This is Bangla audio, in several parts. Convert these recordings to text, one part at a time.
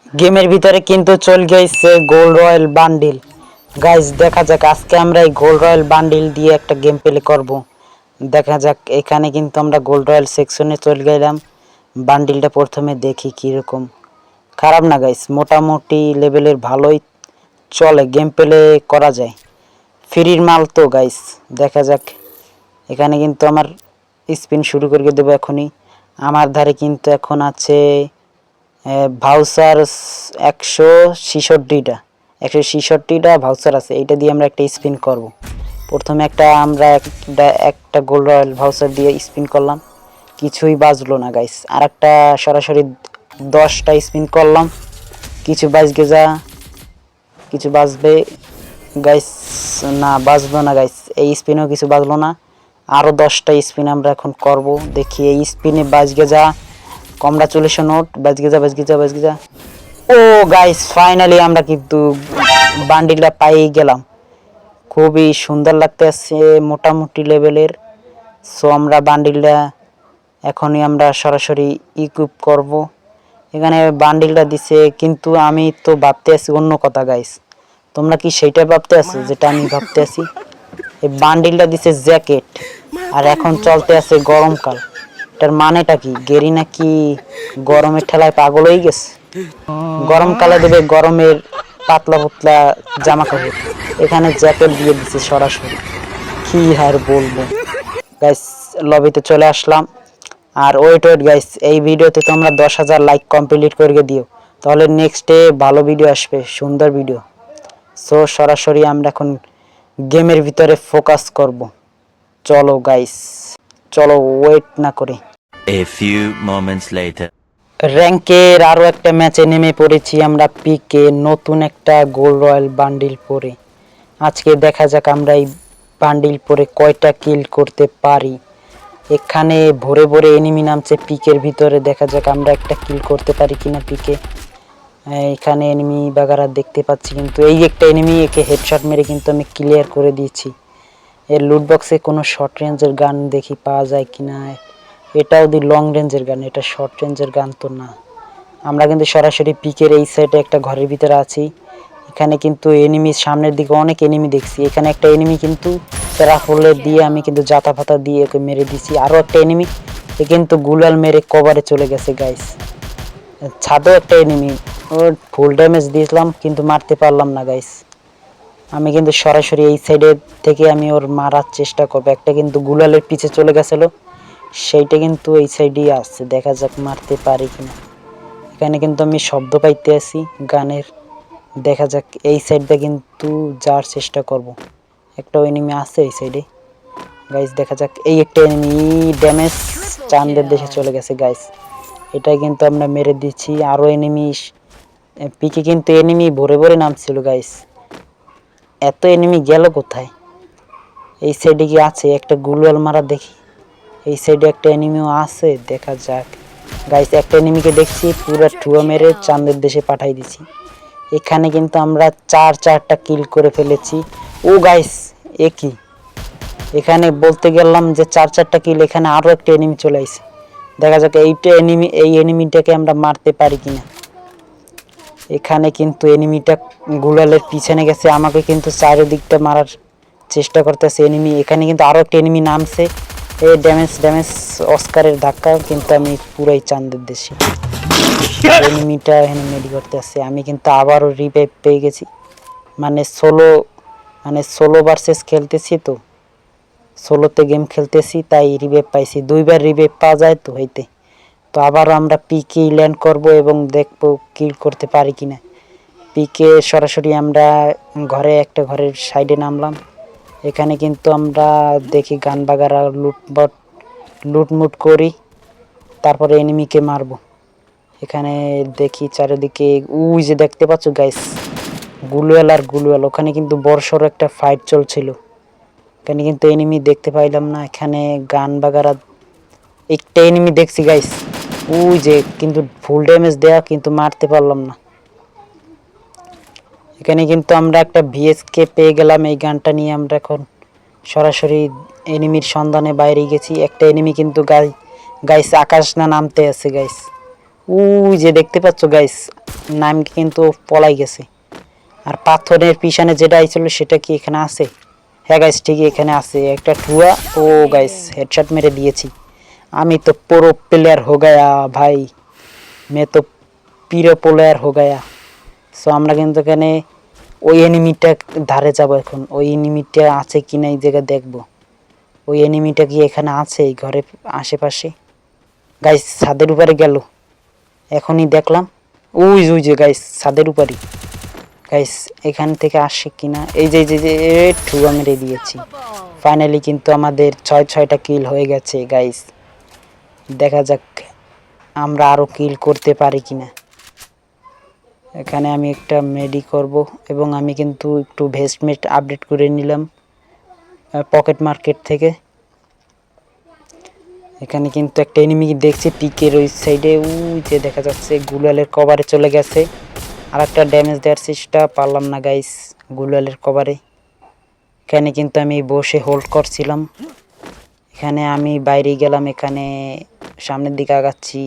গেমের ভিতরে কিন্তু চলে গেছে গোল্ড রয়্যাল বান্ডিল। গাইস দেখা যাক আজকে আমরা এই গোল্ড রয়্যাল বান্ডিল দিয়ে একটা গেম প্লে করব। দেখা যাক, এখানে কিন্তু আমরা গোল্ড রয়্যাল সেকশনে চলে গেলাম। বান্ডিলটা প্রথমে দেখি কীরকম। খারাপ না গাইস, মোটামুটি লেভেলের ভালোই চলে, গেম প্লে করা যায়। ফ্রির মাল তো গাইস, দেখা যাক। এখানে কিন্তু আমার স্পিন শুরু করে দেবো এখনই। আমার ধারে কিন্তু এখন আছে ভাউচার 166টা ভাউচার আছে। এইটা দিয়ে আমরা একটা স্পিন করব। প্রথমে আমরা একটা গোল্ড রয়্যাল ভাউচার দিয়ে স্পিন করলাম, কিছুই বাজলো না গাইস। আর একটা সরাসরি 10টা স্পিন করলাম, কিছু বাজবে গাইস, না বাজলো না গাইস। এই স্পিনেও কিছু বাজলো না। আরও 10টা স্পিন আমরা এখন করব, দেখি এই স্পিনে বাজগে যা। কংগ্রাচুলেশন নোট, বাজগে যা। ও গাইস, ফাইনালি আমরা কিন্তু বান্ডিলটা পাই গেলাম। খুবই সুন্দর লাগতেছে, মোটামুটি লেভেলের। সো আমরা বান্ডিলটা এখনই আমরা সরাসরি ইকুইপ করব। এখানে বান্ডিলটা দিছে, কিন্তু আমি তো ভাবতে আছি অন্য কথা গাইস। তোমরা কি সেইটা ভাবতে আছো যেটা আমি ভাবতে আছি? এই বান্ডিলটা দিছে জ্যাকেট, আর এখন চলতে আছে গরমকাল। এটার মানেটা কি? গেরি নাকি গরমের ঠেলায় পাগল হয়ে গেছে? গরমকালে দেবে গরমের পাতলা পাতলা জামা কাপড়, এখানে জ্যাকেট দিয়ে দিচ্ছে সরাসরি। কি আর বলবো গাইস, লবিতে চলে আসলাম। আর ওয়েট গাইস, এই ভিডিওতে তোমরা 10,000 লাইক কমপ্লিট করে দিও, তাহলে নেক্সটে ভালো ভিডিও আসবে, সুন্দর ভিডিও। সো সরাসরি আমরা এখন গেমের ভিতরে ফোকাস করব। চলো গাইস, চলো ওয়েট না করে। A few moments later. র্যাঙ্কের আরও একটা ম্যাচে নেমে পড়েছি আমরা পিকে, নতুন একটা গোল্ড রয়্যাল বান্ডিল পরে। আজকে দেখা যাক আমরা এই বান্ডিল পরে কয়টা কিল করতে পারি। এখানে ভরে ভরে এনিমি নামছে পিকের ভিতরে, দেখা যাক আমরা একটা কিল করতে পারি কিনা পিকে। এখানে এনিমি বাগারা দেখতে পাচ্ছি, কিন্তু এই একটা এনিমি, একে হেডশট মেরে কিন্তু আমি ক্লিয়ার করে দিয়েছি। এর লুট বক্সে কোনো শর্ট রেঞ্জের গান দেখি পাওয়া যায় কিনা। এটাও দি লং রেঞ্জের গান, এটা শর্ট রেঞ্জের গান তো না। আমরা কিন্তু সরাসরি পিকের এই সাইডে একটা ঘরের ভিতরে আছি। এখানে কিন্তু এনিমির সামনের দিকে অনেক এনিমি দেখছি। এখানে একটা এনিমি কিন্তু প্যারাফলে দিয়ে আমি কিন্তু জাতা ফাতা দিয়ে ওকে মেরে দিছি। আরও একটা এনিমি, এ কিন্তু গুলাল মেরে কভারে চলে গেছে গাইস। ছাদেও একটা এনিমি, ওর ফুল ড্যামেজ দিয়েছিলাম কিন্তু মারতে পারলাম না গাইস। আমি কিন্তু সরাসরি এই সাইডে থেকে আমি ওর মারার চেষ্টা করবো। একটা কিন্তু গুলালের পিছে চলে গেছিলো, সেইটা কিন্তু এই সাইডেই আসছে, দেখা যাক মারতে পারি কিনা। এখানে কিন্তু আমি শব্দ পাইতে আছি গানের, দেখা যাক এই সাইডটা কিন্তু যাওয়ার চেষ্টা করব। একটা এনিমি আছে এই সাইডে গাইস, দেখা যাক। এই একটা এনিমি ড্যামেজ চাঁদের দেশে চলে গেছে গাইস, এটা কিন্তু আমরা মেরে দিচ্ছি। আরও এনিমি পিকে কিন্তু এনিমি ভরে ভরে নামছিল গাইস। এত এনিমি গেল কোথায়? এই সাইডে কি আছে? একটা গুলওয়াল মারা দেখি। এই সাইডে একটা এনিমিও আছে, দেখা যাক গাইস। একটা এনিমিকে দেখছি পুরো ঠুয়া মেরে চাঁদের দেশে পাঠাই দিছি। এখানে কিন্তু আমরা চারটা কিল করে ফেলেছি। ও গাইস, এ কি? এখানে বলতে গেলাম যে চারটা কিল, এখানে আরও একটা এনিমি চলে আসছে। দেখা যাক এই এনিমিটাকে আমরা মারতে পারি কিনা। এখানে কিন্তু এনিমিটা গুলালের পিছনে গেছে, আমাকে কিন্তু চারিদিকটা মারার চেষ্টা করতেছে এনিমি। এখানে কিন্তু আরও একটা এনিমি নামছে। এই ড্যামেজ অস্কারের ধাক্কা কিন্তু আমি পুরাই চাঁদের দেশে। এনিমিটা এখানে মেডি করতে আসছে, আমি কিন্তু আবারও রিভাইভ পেয়ে গেছি। মানে সোলো ভার্সেস খেলতেছি, তো সোলোতে গেম খেলতেছি, তাই রিভাইভ পাইছি। 2বার রিভাইভ পাওয়া যায় তো হইতে। তো আবারও আমরা পিকে ল্যান্ড করব এবং দেখবো কিল করতে পারি কিনা। পিকে সরাসরি আমরা একটা ঘরের সাইডে নামলাম। এখানে কিন্তু আমরা দেখি গান বাগারা লুটমুট করি, তারপরে এনিমিকে মারবো। এখানে দেখি চারিদিকে, ওই যে দেখতে পাচ্ছ গাইস, গুলওয়াল, ওখানে কিন্তু বড়সড় একটা ফাইট চলছিল। এখানে কিন্তু এনিমি দেখতে পাইলাম না। এখানে গান বাগারা একটা এনিমি দেখছি গাইস, ওই যে, কিন্তু ফুল ড্যামেজ দেয়া, কিন্তু মারতে পারলাম না। এখানে কিন্তু আমরা একটা ভিএসকে পেয়ে গেলাম। এই গানটা নিয়ে আমরা এখন সরাসরি এনিমির সন্ধানে বাইরে গেছি। একটা এনিমি কিন্তু গাইস আকাশ না নামতে আছে গাইস, ওই যে দেখতে পাচ্ছ গাইস, নাম কিন্তু পলাই গেছে। আর পাথরের পিছনে যেটা আইছিল সেটা কি এখানে আছে? হ্যাঁ গাইস, ঠিকই এখানে আছে একটা ঠুয়া। ও গাইস, হেডশট মেরে দিয়েছি। আমি তো প্রো প্লেয়ার হো গায়া ভাই, মে তো পিরো প্লেয়ার হো গায়া। সো আমরা কিন্তু এখানে ওই এনিমিটা ধারে যাব এখন। ওই এনিমিটা আছে কিনা এই জায়গায় দেখবো। ওই এনিমিটা কি এখানে আছে এই ঘরের আশেপাশে? গাইস ছাদের উপরে গেল, এখনই দেখলাম। ওই ওই যে গাইস ছাদের উপরে। গাইস এখান থেকে আসে কিনা, এই যে যে যে ঠুয়া মেরে দিয়েছি। ফাইনালি কিন্তু আমাদের 6টা কিল হয়ে গেছে গাইস। দেখা যাক আমরা আরো কিল করতে পারি কিনা। এখানে আমি একটা মেডি করব এবং আমি কিন্তু একটু ভেস্টমেট আপডেট করে নিলাম পকেট মার্কেট থেকে। এখানে কিন্তু একটা এনিমি দেখছি পিকের ওই সাইডে, ওই যে দেখা যাচ্ছে গুলালের কভারে চলে গেছে। আর একটা ড্যামেজ দেওয়ার চেষ্টা, পারলাম না গাইস গুলালের কভারে। এখানে কিন্তু আমি বসে হোল্ড করছিলাম। এখানে আমি বাইরে গেলাম, এখানে সামনের দিকে আগাচ্ছি।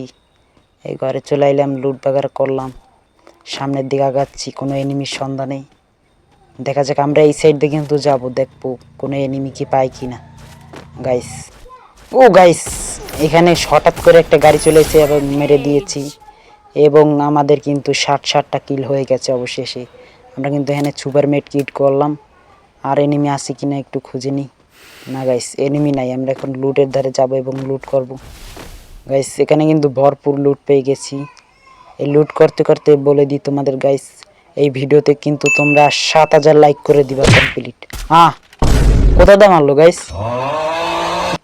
এই ঘরে চলে এলাম, লুট বাগার করলাম। সামনের দিকে আগাচ্ছি, কোনো এনিমির সন্ধানে। দেখা যাক আমরা এই সাইড দিয়ে কিন্তু যাবো, দেখবো কোনো এনিমি কি পাই কিনা গাইস। ও গাইস, এখানে হঠাৎ করে একটা গাড়ি চলে এসে এবং মেরে দিয়েছি। এবং আমাদের কিন্তু 60টা কিল হয়ে গেছে অবশেষে। আমরা কিন্তু এখানে সুপার মেট কিট করলাম। আর এনিমি আছে কিনা একটু খুঁজে নিই। না গাইস, এনিমি নাই। আমরা এখন লুটের ধারে যাব এবং লুট করব গাইস। এখানে কিন্তু ভরপুর লুট পেয়ে গেছি। এই লুট করতে করতে বলে দিই তোমাদের গাইস, এই ভিডিওতে কিন্তু তোমরা 7000 লাইক করে দিবা কমপ্লিট। কোথা দিয়ে মারলো গাইস?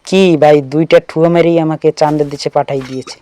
কি ভাই, 2টা ঠুয়া মেরেই আমাকে চাঁদের দিকে পাঠাই দিয়েছে।